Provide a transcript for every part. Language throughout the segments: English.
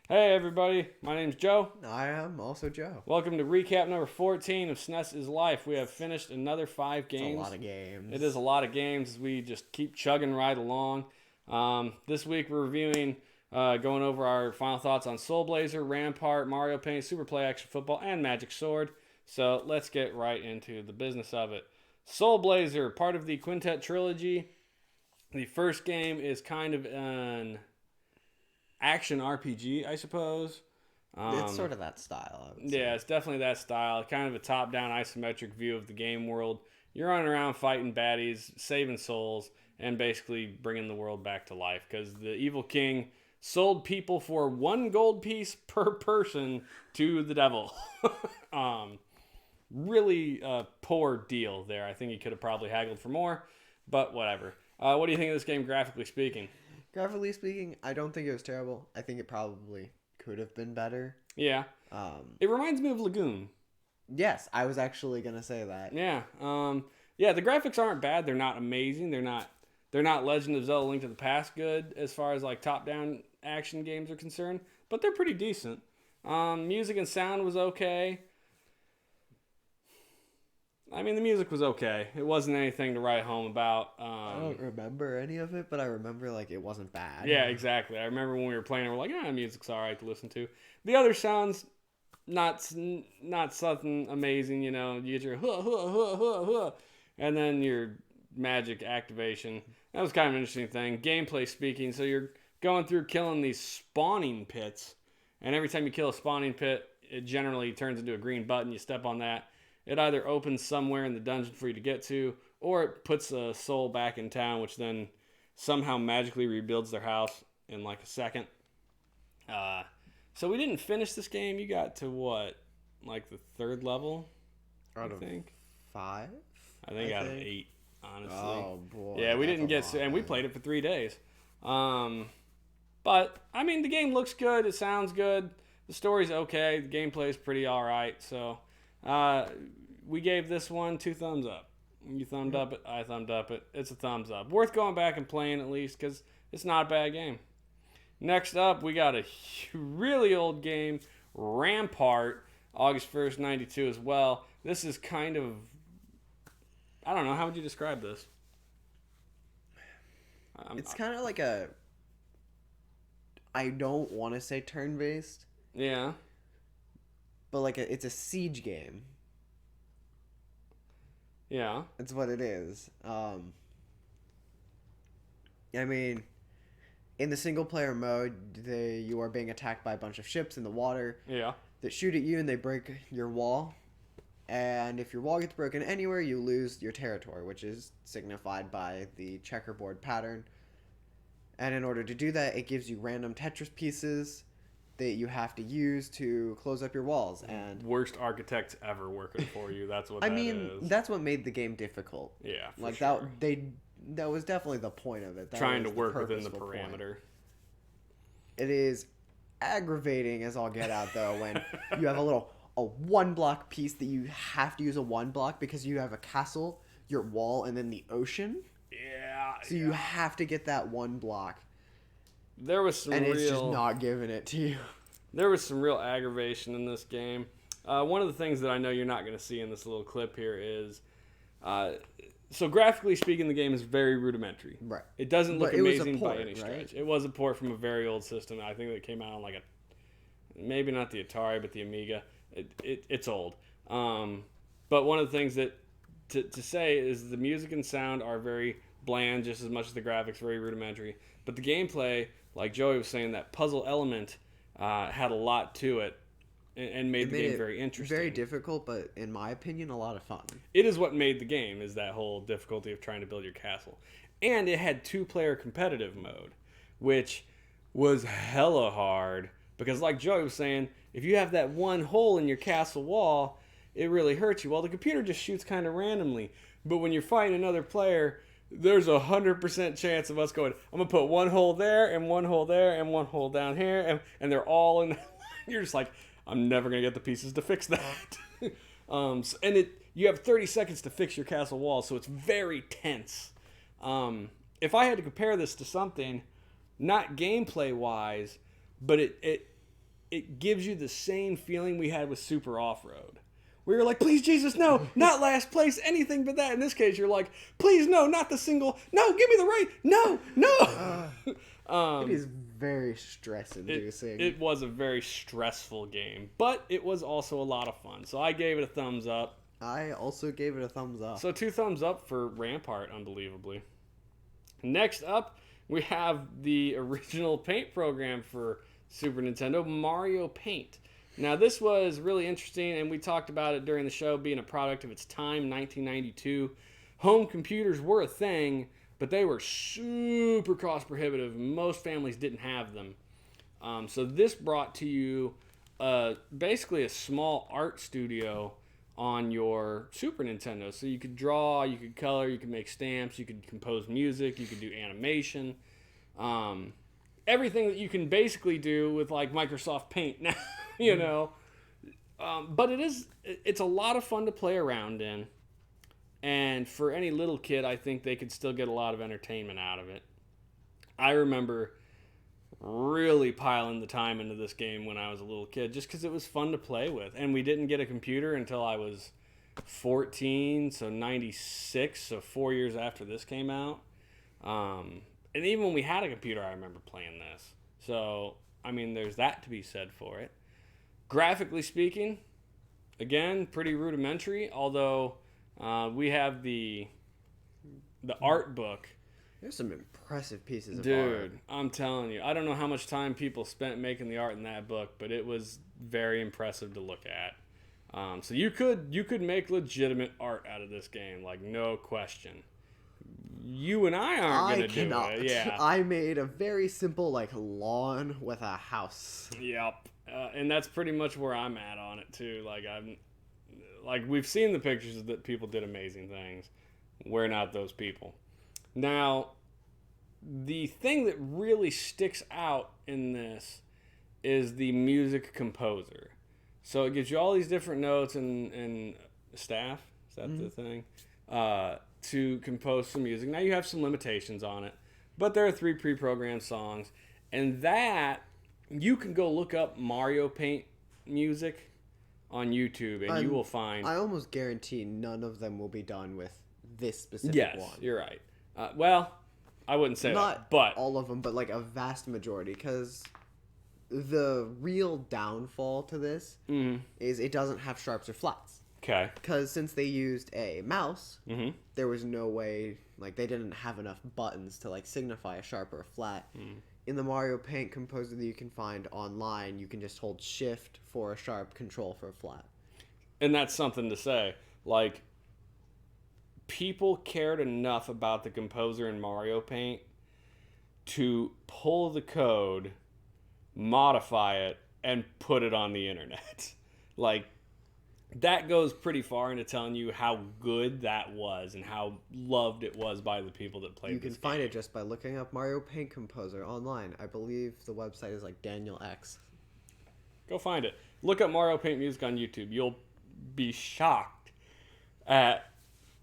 Hey everybody, my name's Joe. I am also Joe. Welcome to recap number 14 of SNES is Life. We have finished another 5 It's a games. lot of games. It is a lot of games as we just keep chugging right along. This week we're reviewing, going over our final thoughts on Soul Blazer, Rampart, Mario Paint, Super Play Action Football, and Magic Sword. So let's get right into the business of it. Soul Blazer, part of the Quintet trilogy. The first game is kind of an action RPG, I suppose. It's sort of that style, I would say. Yeah, it's definitely that style. Kind of a top-down isometric view of the game world. You're running around fighting baddies, saving souls, and basically bringing the world back to life. Because the evil king sold people for 1 gold piece per person to the devil. Really poor deal there. I think he could have probably haggled for more, but whatever. What do you think of this game, graphically speaking? Graphically speaking, I don't think it was terrible. I think it probably could have been better. Yeah. It reminds me of Lagoon. Yes, I was actually gonna say that. Yeah. Yeah, the graphics aren't bad. They're not amazing. They're not Legend of Zelda Link to the Past good as far as like top-down action games are concerned, but they're pretty decent. Music and sound was okay. I mean, the music was okay. It wasn't anything to write home about. I don't remember any of it, but I remember like it wasn't bad. Yeah, exactly. I remember when we were playing, we're like, music's all right to listen to. The other sounds, not something amazing. You know, you get your huh, huh, huh, huh, huh, and then your magic activation. That was kind of an interesting thing. Gameplay speaking, so you're going through killing these spawning pits, and every time you kill a spawning pit, it generally turns into a green button. You step on that. It either opens somewhere in the dungeon for you to get to, or it puts a soul back in town, which then somehow magically rebuilds their house in like a second. So we didn't finish this game. You got to what? Like the 3rd level? Out I of think. 5? I think out of 8, honestly. Oh boy. Yeah, we didn't get to, and we played it for 3 days. But I mean, the game looks good. It sounds good. The story's okay. The gameplay is pretty all right. So we gave this one 2 thumbs up. You thumbed up it. I thumbed up it. It's a thumbs up. Worth going back and playing at least because it's not a bad game. Next up, we got a really old game, Rampart, August 1st, 92 as well. This is kind of, I don't know, how would you describe this? It's kind of like a, I don't want to say turn-based, Yeah. but like it's a siege game. Yeah. It's what it is. I mean, in the single player mode, you are being attacked by a bunch of ships in the water Yeah. that shoot at you and they break your wall. And if your wall gets broken anywhere, you lose your territory, which is signified by the checkerboard pattern. And in order to do that, it gives you random Tetris pieces that you have to use to close up your walls. And Worst architects ever working for you. That's what I that mean, is. that's what made the game difficult. Yeah, for Like sure. that was definitely the point of it. That Trying to was work within the purposeful point. parameter. It is aggravating as all get out though when you have a 1 block piece that you have to use a 1 block because you have a castle, your wall, and then the ocean. Yeah. So you have to get that 1 block, There was some and real, it's just not giving it to you. there was some real aggravation in this game. One of the things that I know you're not going to see in this little clip here is, so graphically speaking, the game is very rudimentary. Right. It doesn't look But it was a amazing port, by any stretch. right? It was a port from a very old system. I think that came out on like maybe not the Atari, but the Amiga. It's old. But one of the things that to say is the music and sound are very bland, just as much as the graphics, very rudimentary. But the gameplay, like Joey was saying, that puzzle element had a lot to it and made the game very interesting. Very difficult, but in my opinion, a lot of fun. It is what made the game, is that whole difficulty of trying to build your castle. And it had 2-player competitive mode, which was hella hard. Because like Joey was saying, if you have that 1 hole in your castle wall, it really hurts you. Well, the computer just shoots kind of randomly. But when you're fighting another player, there's 100% chance of us going, I'm going to put 1 hole there, and 1 hole there, and 1 hole down here, and they're all in. You're just like, I'm never going to get the pieces to fix that. You have 30 seconds to fix your castle wall, so it's very tense. If I had to compare this to something, not gameplay-wise, but it gives you the same feeling we had with Super Off-Road. We were like, please, Jesus, no, not last place, anything but that. In this case, you're like, please, no, not the single. No, give me the right. No, no. It is very stress-inducing. It was a very stressful game, but it was also a lot of fun. So I gave it a thumbs up. I also gave it a thumbs up. So 2 thumbs up for Rampart, unbelievably. Next up, we have the original Paint program for Super Nintendo, Mario Paint. Now, this was really interesting, and we talked about it during the show being a product of its time, 1992. Home computers were a thing, but they were super cost prohibitive. Most families didn't have them. So this brought to you basically a small art studio on your Super Nintendo. So you could draw, you could color, you could make stamps, you could compose music, you could do animation. Everything that you can basically do with like Microsoft Paint now, you know. But it's a lot of fun to play around in. And for any little kid, I think they could still get a lot of entertainment out of it. I remember really piling the time into this game when I was a little kid just because it was fun to play with. And we didn't get a computer until I was 14, so 96, so 4 years after this came out. And even when we had a computer, I remember playing this. So, I mean, there's that to be said for it. Graphically speaking, again, pretty rudimentary, although we have the art book. There's some impressive pieces of art. Dude, I'm telling you. I don't know how much time people spent making the art in that book, but it was very impressive to look at. So you could make legitimate art out of this game, like no question. You and I aren't going to do it. Yeah. I made a very simple like lawn with a house. Yep. And that's pretty much where I'm at on it too. Like we've seen the pictures that people did amazing things. We're not those people. Now, the thing that really sticks out in this is the music composer. So it gives you all these different notes and staff. Is that the thing? To compose some music. Now you have some limitations on it, but there are 3 pre-programmed songs, and that you can go look up Mario Paint music on YouTube, and you will find. I almost guarantee none of them will be done with this specific one. Yes, you're right. Well, I wouldn't say not that, but all of them, but like a vast majority, because the real downfall to this is it doesn't have sharps or flats. Okay. Because since they used a mouse, there was no way, like, they didn't have enough buttons to, like, signify a sharp or a flat. In the Mario Paint composer that you can find online, you can just hold Shift for a sharp, Control for a flat. And that's something to say. Like, people cared enough about the composer in Mario Paint to pull the code, modify it, and put it on the internet. Like, that goes pretty far into telling you how good that was and how loved it was by the people that played this game. You can find it just by looking up Mario Paint Composer online. I believe the website is like Daniel X. Go find it. Look up Mario Paint music on YouTube. You'll be shocked at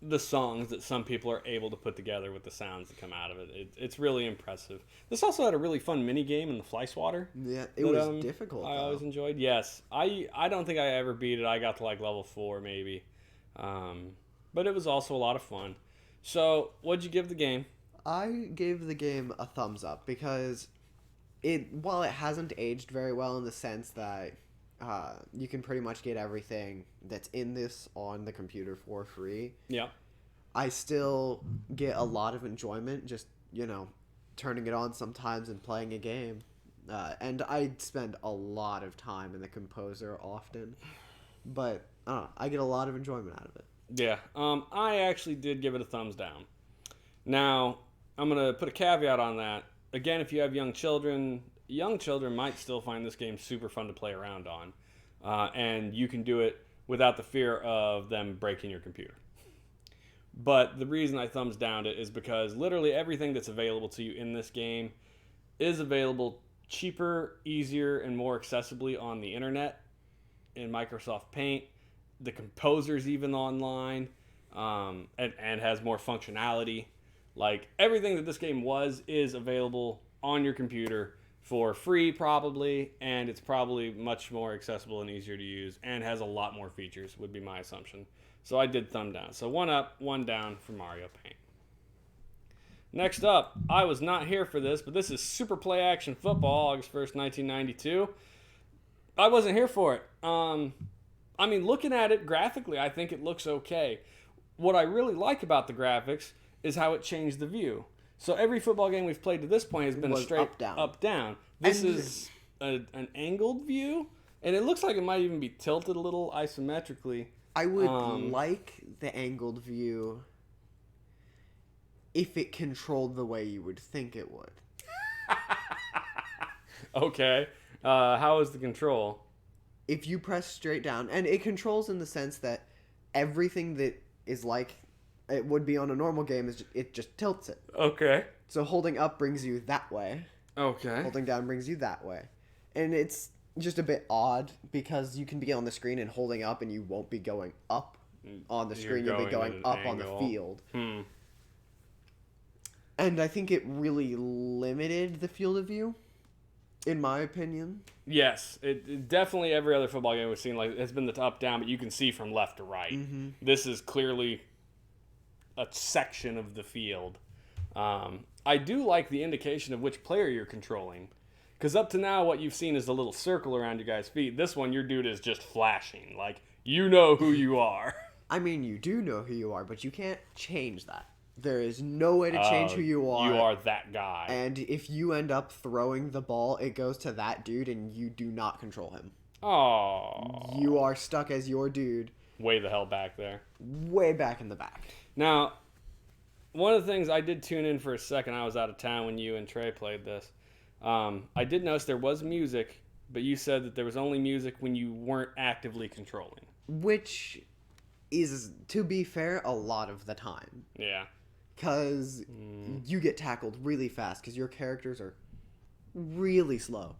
the songs that some people are able to put together with the sounds that come out of it. It's really impressive. This also had a really fun mini game in the Fly Swatter. Yeah, it was difficult. I always enjoyed. Yes, I don't think I ever beat it. I got to like level 4 maybe, but it was also a lot of fun. So, what'd you give the game? I gave the game a thumbs up because while it hasn't aged very well in the sense that you can pretty much get everything that's in this on the computer for free. Yeah. I still get a lot of enjoyment just, turning it on sometimes and playing a game. And I spend a lot of time in the composer often. But I get a lot of enjoyment out of it. Yeah. I actually did give it a thumbs down. Now, I'm going to put a caveat on that. Again, if you have young children might still find this game super fun to play around on. And you can do it without the fear of them breaking your computer. But the reason I thumbs downed it is because literally everything that's available to you in this game is available cheaper, easier, and more accessibly on the internet in Microsoft Paint. The composer's even online, and has more functionality. Like, everything that this game is available on your computer for free probably, and it's probably much more accessible and easier to use and has a lot more features, would be my assumption. So I did thumb down. So 1 up, 1 down for Mario Paint. Next up, I was not here for this, but this is Super Play Action Football, August 1st, 1992. I wasn't here for it. I mean, looking at it graphically, I think it looks okay. What I really like about the graphics is how it changed the view. So every football game we've played to this point has been a straight up-down. This is an angled view, and it looks like it might even be tilted a little isometrically. I would like the angled view if it controlled the way you would think it would. Okay. How is the control? If you press straight down, and it controls in the sense that everything that is like it would be on a normal game, it just tilts it. Okay. So holding up brings you that way. Okay. Holding down brings you that way. And it's just a bit odd because you can be on the screen and holding up and you won't be going up on the screen. You'll be going up on the field. And I think it really limited the field of view, in my opinion. Yes, it definitely every other football game we've seen has been the top down, but you can see from left to right. Mm-hmm. This is clearly a section of the field. I do like the indication of which player you're controlling, because up to now what you've seen is a little circle around your guy's feet. This one, your dude is just flashing, like you know who you are. I mean, you do know who you are, but you can't change that. There is no way to change who you are. You are that guy. And if you end up throwing the ball, it goes to that dude, and you do not control him. Oh. You are stuck as your dude. Way the hell back there. Way back in the back. Now, one of the things I did tune in for a second, I was out of town when you and Trey played this. I did notice there was music, but you said that there was only music when you weren't actively controlling. Which is, to be fair, a lot of the time. Yeah. Because you get tackled really fast because your characters are really slow.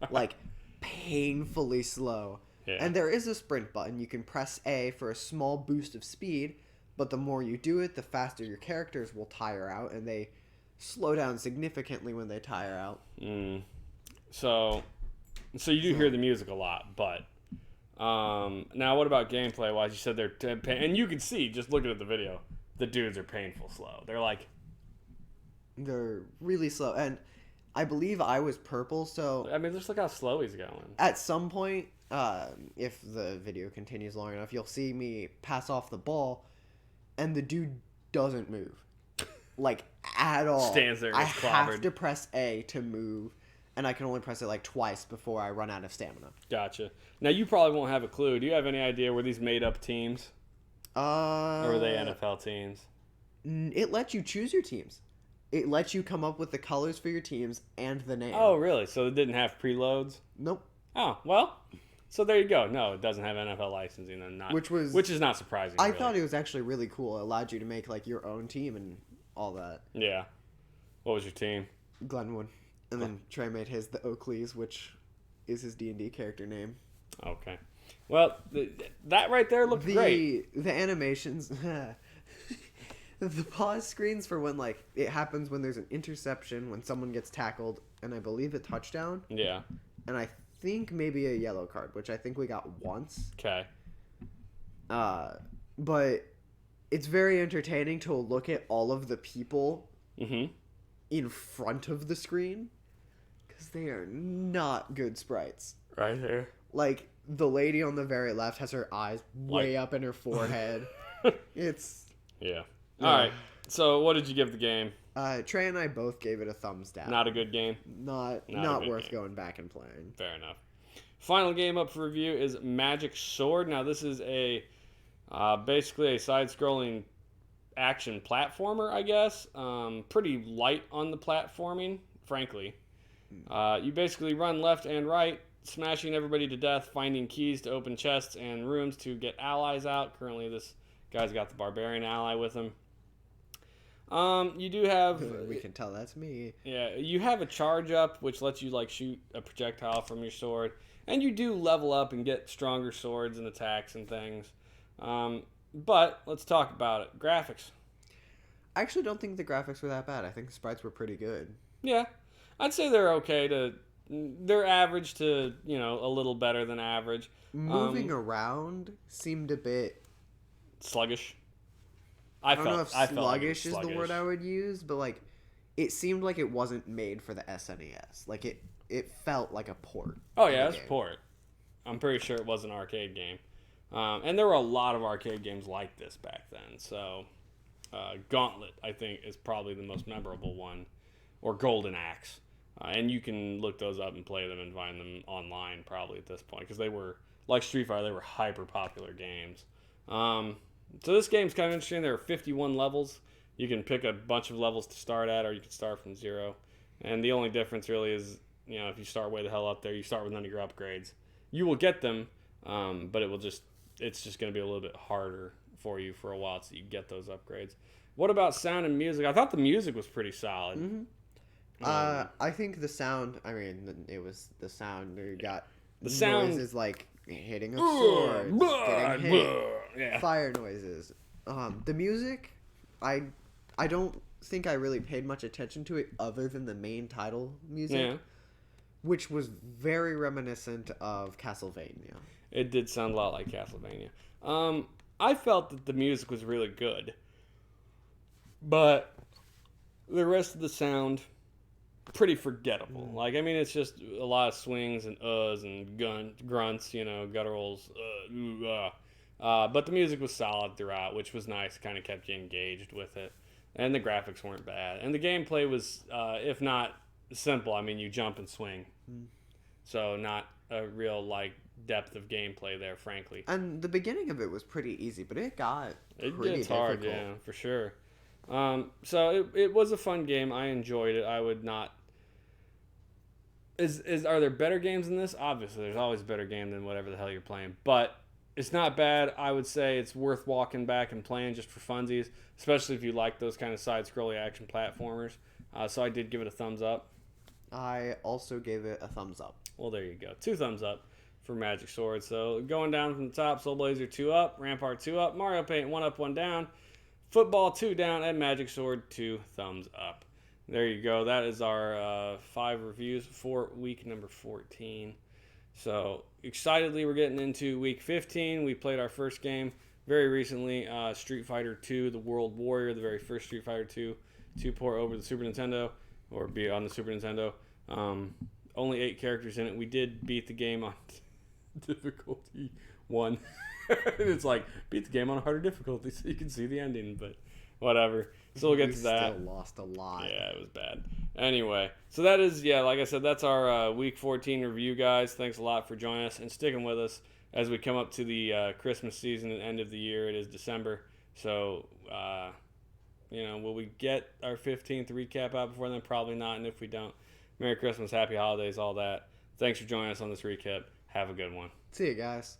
Like, painfully slow. Yeah. And there is a sprint button. You can press A for a small boost of speed, but the more you do it, the faster your characters will tire out, and they slow down significantly when they tire out. So you do hear the music a lot, but now what about gameplay wise? You said they're and you can see just looking at the video, the dudes are painful slow. They're really slow, and I believe I was purple, so I mean, just look how slow he's going. At some point, if the video continues long enough, you'll see me pass off the ball, and the dude doesn't move, like at all. Stands there. I have to press A to move, and I can only press it like twice before I run out of stamina. Gotcha. Now you probably won't have a clue. Do you have any idea where these made up teams? Or are they NFL teams? It lets you choose your teams. It lets you come up with the colors for your teams and the name. Oh, really? So it didn't have preloads? Nope. Oh, well, so there you go. No, it doesn't have NFL licensing. Then which is not surprising. I thought it was actually really cool. It allowed you to make like your own team and all that. Yeah. What was your team? Glenwood. And then Trey made his the Oakleys, which is his D&D character name. Okay. Well, that right there looked great. The animations, the pause screens for when like it happens when there's an interception, when someone gets tackled, and I believe a touchdown. Yeah. And I think maybe a yellow card, which I think we got once. Okay. But it's very entertaining to look at all of the people in front of the screen, because they are not good sprites. Right there. Like, the lady on the very left has her eyes way up in her forehead. It's... Yeah. All right. So, what did you give the game? Trey and I both gave it a thumbs down. Not a good game? Not worth going back and playing. Fair enough. Final game up for review is Magic Sword. Now, this is basically a side-scrolling action platformer, I guess. Pretty light on the platforming, frankly. You basically run left and right, smashing everybody to death, finding keys to open chests and rooms to get allies out. Currently, this guy's got the barbarian ally with him. You do have... We can tell that's me. Yeah, you have a charge up, which lets you like shoot a projectile from your sword. And you do level up and get stronger swords and attacks and things. But let's talk about it. Graphics. I actually don't think the graphics were that bad. I think the sprites were pretty good. Yeah. I'd say they're okay to. They're average to a little better than average. Moving around seemed a bit. Sluggish. I don't know if I felt like it was sluggish is the word I would use, but like, it seemed like it wasn't made for the SNES. Like it felt like a port. Oh yeah, it's a port. I'm pretty sure it was an arcade game, and there were a lot of arcade games like this back then. So, Gauntlet I think is probably the most memorable one, or Golden Axe, and you can look those up and play them and find them online probably at this point because they were like Street Fighter. They were hyper popular games. So this game's kind of interesting. There are 51 levels. You can pick a bunch of levels to start at, or you can start from 0. And the only difference really is, if you start way the hell up there, you start with none of your upgrades. You will get them, but it's just going to be a little bit harder for you for a while so you get those upgrades. What about sound and music? I thought the music was pretty solid. Mm-hmm. I think the sound. I mean, it was the sound. You got the sound noises like hitting of swords, getting hit, fire noises. The music, I don't think I really paid much attention to it other than the main title music, which was very reminiscent of Castlevania. It did sound a lot like Castlevania. I felt that the music was really good, but the rest of the sound pretty forgettable. Like, I mean, it's just a lot of swings and uhs and grunts, gutturals, but the music was solid throughout, which was nice. Kind of kept you engaged with it, and the graphics weren't bad, and the gameplay was, if not simple, I mean, you jump and swing, so not a real depth of gameplay there, frankly. And the beginning of it was pretty easy, but it got pretty gets difficult. Hard, yeah, for sure. So it was a fun game. I enjoyed it. I would not. Are there better games than this? Obviously, there's always a better game than whatever the hell you're playing. But it's not bad. I would say it's worth walking back and playing just for funsies, especially if you like those kind of side-scrolling action platformers. So I did give it a thumbs up. I also gave it a thumbs up. Well, there you go. 2 thumbs up for Magic Sword. So going down from the top, Soul Blazer 2 up, Rampart 2 up, Mario Paint 1 up, 1 down, Football 2 down, and Magic Sword 2 thumbs up. There you go. That is our 5 reviews for week number 14. So excitedly, we're getting into week 15. We played our first game very recently, Street Fighter 2, The World Warrior, the very first Street Fighter 2 port over the Super Nintendo, or be on the Super Nintendo. Only 8 characters in it. We did beat the game on difficulty 1. It's like, beat the game on a harder difficulty so you can see the ending, but whatever. So we'll get to that. Still lost a lot. Yeah, it was bad. Anyway, so that is, like I said, that's our week 14 review, guys. Thanks a lot for joining us and sticking with us as we come up to the Christmas season and end of the year. It is December. So, will we get our 15th recap out before then? Probably not. And if we don't, Merry Christmas, Happy Holidays, all that. Thanks for joining us on this recap. Have a good one. See you guys.